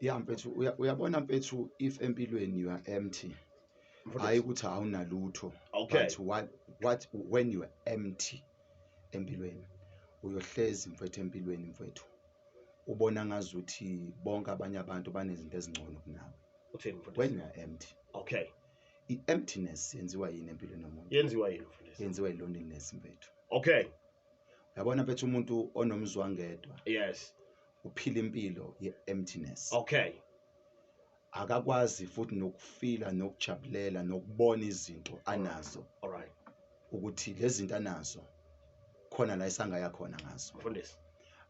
Yeah mfethu uyabona mfethu if empilweni you are empty hayi ukuthi awunalutho but what when you are empty empilweni uyohlezi mfethu empilweni mfethu ubona ngazuthi bonke abanye abantu banezinto ezingcono kunawe when you are empty. Okay. I-emptiness yenziwa yini empilweni yomuntu? Yenziwa yini mfundisi? Yenziwa yi-loneliness mfethu. Okay. Uyabona mfethu umuntu onomzwangedwa. Yes. Uphila impilo ye-emptiness. Okay. Akakwazi futhi nokufila nokujabulela nokubona izinto anazo. All right. Ukuthi lezi zinto anazo khona la isangaya khona ngazo. Mfundisi.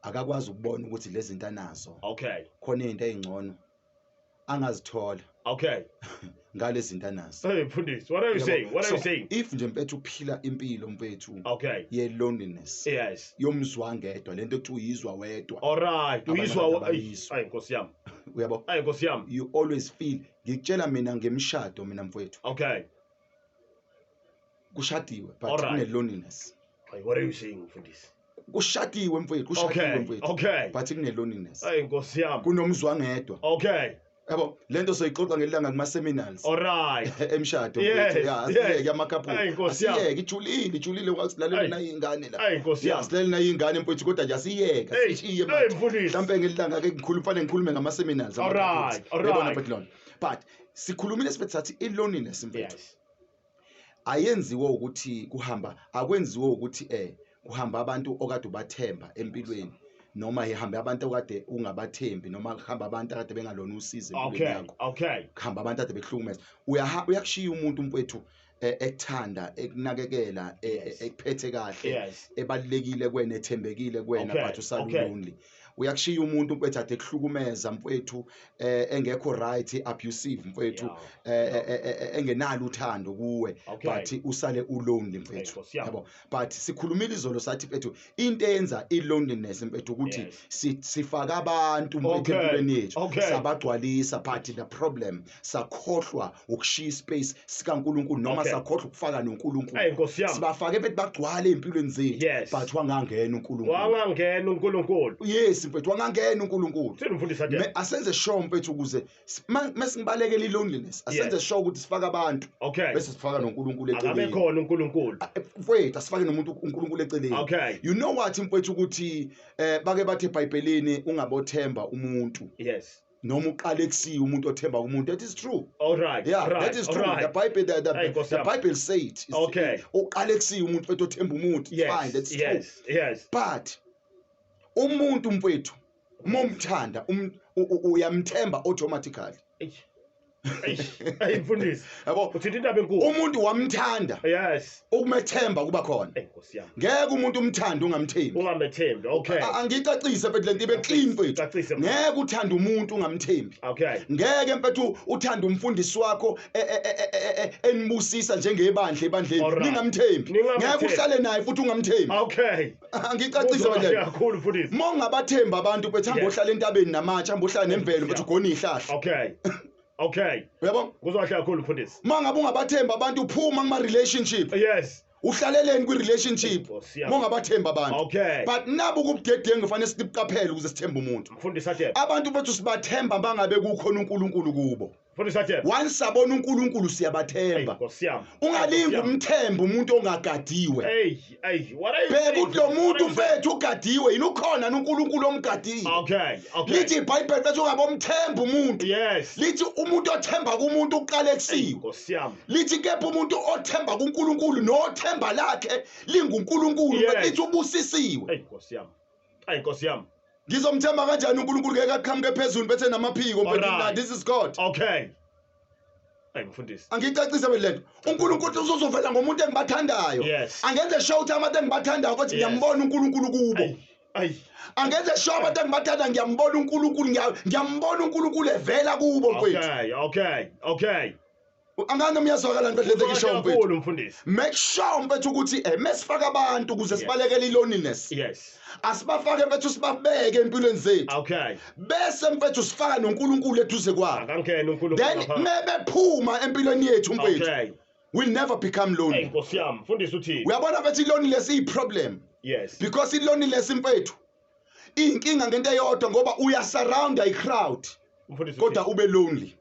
Akakwazi ukubona ukuthi lezi zinto anazo. Okay. Khona izinto ezingcono angazithola. Okay. Ngale zinto anazo. Hey mfundisi, what are you saying? What are you saying? If nje mfethu uphila impilo mfethu. Okay. Ye loneliness. Yes. Yomzwangedwa lento ethi uyizwa wedwa. All right. Uyizwa hayi Nkosi yami. Uyabo? Hayi Nkosi yami. You always feel ngikutshela mina ngemshado mina mfethu. Okay. Kushadiwe but kune loneliness. Hey, what are you saying mfundisi? Kushadiwe mfethu, kushadiwe mfethu. Okay. But kune loneliness. Hayi Nkosi yami. Kunomzwangedwa. Okay. Yabo, lento soyixoxa ngelanga kuma seminars. All right. Emshado mfethu. Yeah, asiyeke amakhaphulu. Asiyeke ijulile kwakusilalela na ingane la. Hayi Nkosi yami. Silalela na ingane mfethu kodwa nje asiyeke. Sishiye manje. Mhlambe ngelanga ke ngikhulume ngama seminars. All right. Yabona mfethu lona. But sikhulumile sibethi sathi i-loneliness mfethu. Yes. Ayenziwe ukuthi kuhamba, akwenziwe ukuthi kuhamba abantu okade ubathemba empilweni noma ihambe abantu okade ungabathembi noma kuhamba abantu akade bengalona usize empilweni yakho. Okay. Kuhamba abantu akade behlukumeza. Uyakushiya umuntu mfethu ekuthanda ekunakekela ekuphethe kahle ebalekile kwena ethembekile kwena but usalulonely. Uyakushiya umuntu mfethu ade kuhlukumeza mfethu engekho right abusive mfethu engenalo uthando kuwe but usale ulonely mfethu yabo. But sikhulumile izolo sathi mfethu into eyenza i-loneliness mfethu ukuthi sifaka abantu mfethu empilweni yethu sabagcwalisa but the problem sakholwa ukushiya ispace sikaNkulunkulu noma sakholwa ukufaka noNkulunkulu. Sibafake mfethu bagcwale empilweni zethu but wangangena uNkulunkulu. Wangangena uNkulunkulu. Yes mfethu wangangena uNkulunkulu. Sithini mfundisi athi? Asenze show mfethu ukuze mesingibalekela i-loneliness asenze show ukuthi sifaka abantu bese sifaka noNkulunkulu eceleni. Akabe khona uNkulunkulu. Mfethu asifake nomuntu uNkulunkulu eceleni. You know what mfethu ukuthi bake bathi eBhayibhelini ungabothemba umuntu. Yes. Noma uqale kusiya umuntu othemba umuntu. That is true. All right. Yeah, that is true. Right. The Bible say it. Okay. Uqale kusiya umuntu mfethu othemba umuntu. Fine, that's true. Yes. But umuntu mfethu momthanda uyamthemba automatically. Hey mfundisi. Yabo. Uthi indaba enkulu. Umuntu wamthanda. Yes. Ukumethemba kuba khona. Nkosi yami. Ngeke umuntu umthanda ungamthembi. Ungamethembi. Okay. Angicacise mfethu lento ibe clean mfethu. Ngeke uthanda umuntu ungamthembi. Okay. Ngeke mfethu uthanda umfundisi wakho enibusisa njengebandla ebandleni ningamthembi. Ngeke uhlale naye futhi ungamthembi. Okay. Angicacise mfethu. Kakhulu mfundisi. Mongabathemba abantu mfethu hamba ohlala entabeni namatshe hamba ohlala nemvelo mfethu ugona ihlahla. Okay. Okay. Uyabona? Kuzohle kakhulu mfundisi. Mangabe ungabathemba abantu uphuma kuma relationship. Yes. Uhlaleleni kwi relationship. Mongabathemba abantu. Okay. But nabu kubudedengu kufanele siqaphele ukuze sithembe umuntu. Mfundisi athi abantu bethu sibathemba bangabe kukhona uNkulunkulu kubo. Mfundisi athi once sabona uNkulunkulu siyabathemba. Ungalingi umthemba umuntu ongagadiwe. What are you saying? Bheka lo muntu mfethu ugadiwe yini ukhona uNkulunkulu omgadiwe. Okay. Lithi iBhayibheli bethu ungabomthemba umuntu. Yes. Lithi umuntu othemba kumuntu uqale kusiwe. Nkosi yami. Lithi kepha umuntu othemba kuNkulunkulu nothemba lakhe linguNkulunkulu lithi ubusisiwe. Nkosi yami. Nkosi yami. Ngizomthemba kanjani uNkulunkulu ngeke aqhamuke phezulu bethe namaphiko mfethu this is God. Okay. Mfundisi. Angicacise lento. uNkulunkulu uzovela ngomuntu engibathandayo. Angenze show ukuthi abantu engibathandayo ukuthi ngiyambona uNkulunkulu kubo. Angenze show abantu engibathanda ngiyambona uNkulunkulu ngiyambona uNkulunkulu evela kubo mfethu. Okay. Angane umyazwakala mfethu lento ngisho mfundisi. Make sure mfethu ukuthi mesifaka abantu ukuze sibalekele i-loneliness. Yes. Asibafake mfethu sibabeke empilweni zethu. Okay. Bese mfethu sifaka noNkulunkulu eduze kwabo. Akangena uNkulunkulu. Then mebephuma empilweni yethu mfethu. We'll never become lonely. Nkosi yami, mfundisi uthi. Uyabona mfethu i-loneliness i-problem. Yes. Because i-loneliness mfethu inkinga ngento eyodwa ngoba uya surround a crowd. Mfundisi kodwa ube lonely.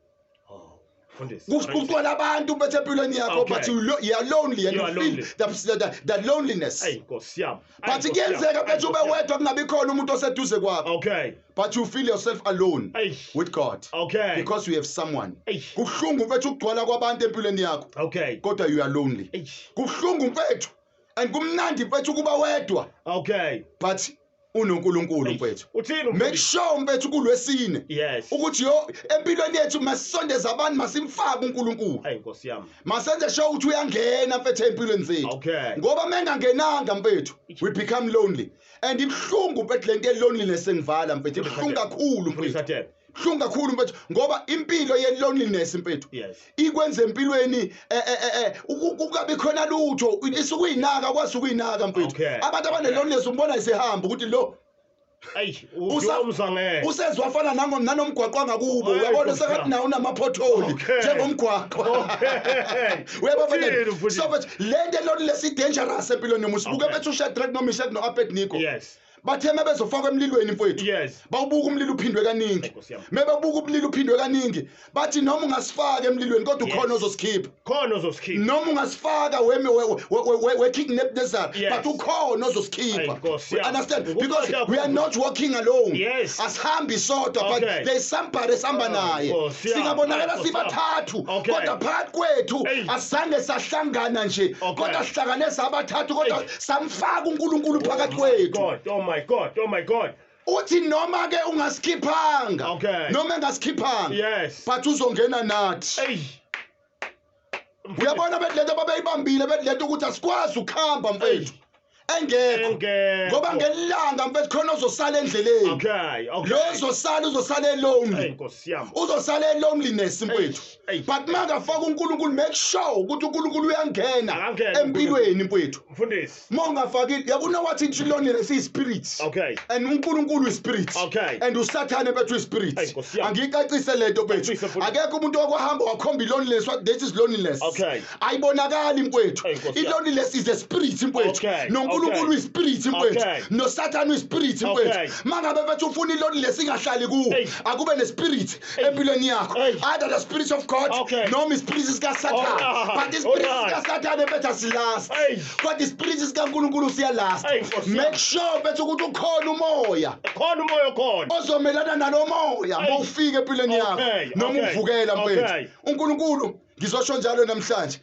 Mfundisi. Kuqala abantu bethe empilweni yakho but you are lonely and you feel that loneliness. Hey Nkosi yami. But kuyenzeka bethu ube wedwa kungabi khona umuntu oseduze kwakho. Okay. But you feel yourself alone with God. Okay. Because you have someone. Kuhlungu mfethu ukugcwala kwabantu empilweni yakho. Okay. Kodwa you are lonely. Kuhlungu mfethu and kumnandi mfethu kuba wedwa. Okay. But uNkulunkulu mfethu. Uthini? Make sure mfethu kulwesine. Yes. Ukuthi empilweni yethu masisondeza abantu masimfake uNkulunkulu. Hey Nkosi yami. Masenze sure ukuthi uyangena mfethu empilweni zethu. Okay. Ngoba mengangenanga mfethu we become lonely. And ibhlungu mfethu lento loneliness engivala mfethu ibhlungu kakhulu mfethu. Ibhlungu kakhulu mfethu ngoba impilo ye loneliness mfethu. Yes. Ikwenza empilweni ukukabi khona lutho isukuyinaka kwasukuyinaka mfethu. Abantu abane loneliness umbona isehamba ukuthi lo usezwe wafana nanomgwaqo ngakubo uyabona sekathi nawo unamaphotholi njengomgwaqo. Uyabona so but lento loneliness i dangerous empilweni yomuntu ubuke bethu Shadrach noMeshach noAbednego. Yes. Bathe mebezofaka emlilweni mfowethu. Yes. Bawubuka umlilo uphindwe kaningi. Mebebuka umlilo uphindwe kaningi. Bathi noma ungasifaka emlilweni kodwa ukhona ozosikhipha. Khona ozosikhipha. Noma ungasifaka we kidnap desert but ukhona ozosikhipha. Understand? Because we are not walking alone. Yes. Asihambi sodwa but there is somebody sihamba naye. Singabonakala sibathathu kodwa phakathi kwethu asange sahlangana nje kodwa sihlangane sabathathu kodwa samfaka uNkulunkulu phakathi kwethu. My God, oh my God. Uthi noma ke ungasikhiphanga. Noma engasikhiphanga. Yes. But uzongena nathi. Uyabona bedlento babeyibambile bedlento ukuthi asikwazi ukuhamba mfethu. Engekho. Ngoba ngelanga mfethu khona uzosala endleleni. Okay. Lo uzosala alone. Uzosala loneliness mfethu. But mangafaka uNkulunkulu make sure ukuthi uNkulunkulu uyangena empilweni mfethu. Mfundisi. Mongafaki yabona wathi into loneliness is spirit. Okay. And uNkulunkulu is spirit. Okay. And uSathane bethu is spirit. Angikacise lento bethu. Akekho umuntu okwahamba wakhomba loneliness what that is loneliness. Okay. Ayibonakali mfethu. Loneliness is a spirit mfethu. NoNkulunkulu is spirit mfethu. NoSathane is spirit mfethu. Mangabe bethu ufuna loneliness ingahlali kuwe. Akube nespirit empilweni yakho. Either the spirit of God noma ispirit sikaSathane. But the spirit sikaSathane bethu silast. But the spirit sikaNkulunkulu siyalast. Make sure bethu ukuthi ukhona umoya. Khona umoya khona. Ozomelana nalo moya mawufika empilweni yakho noma uvukela mfethu. uNkulunkulu ngizosho njalo namhlanje.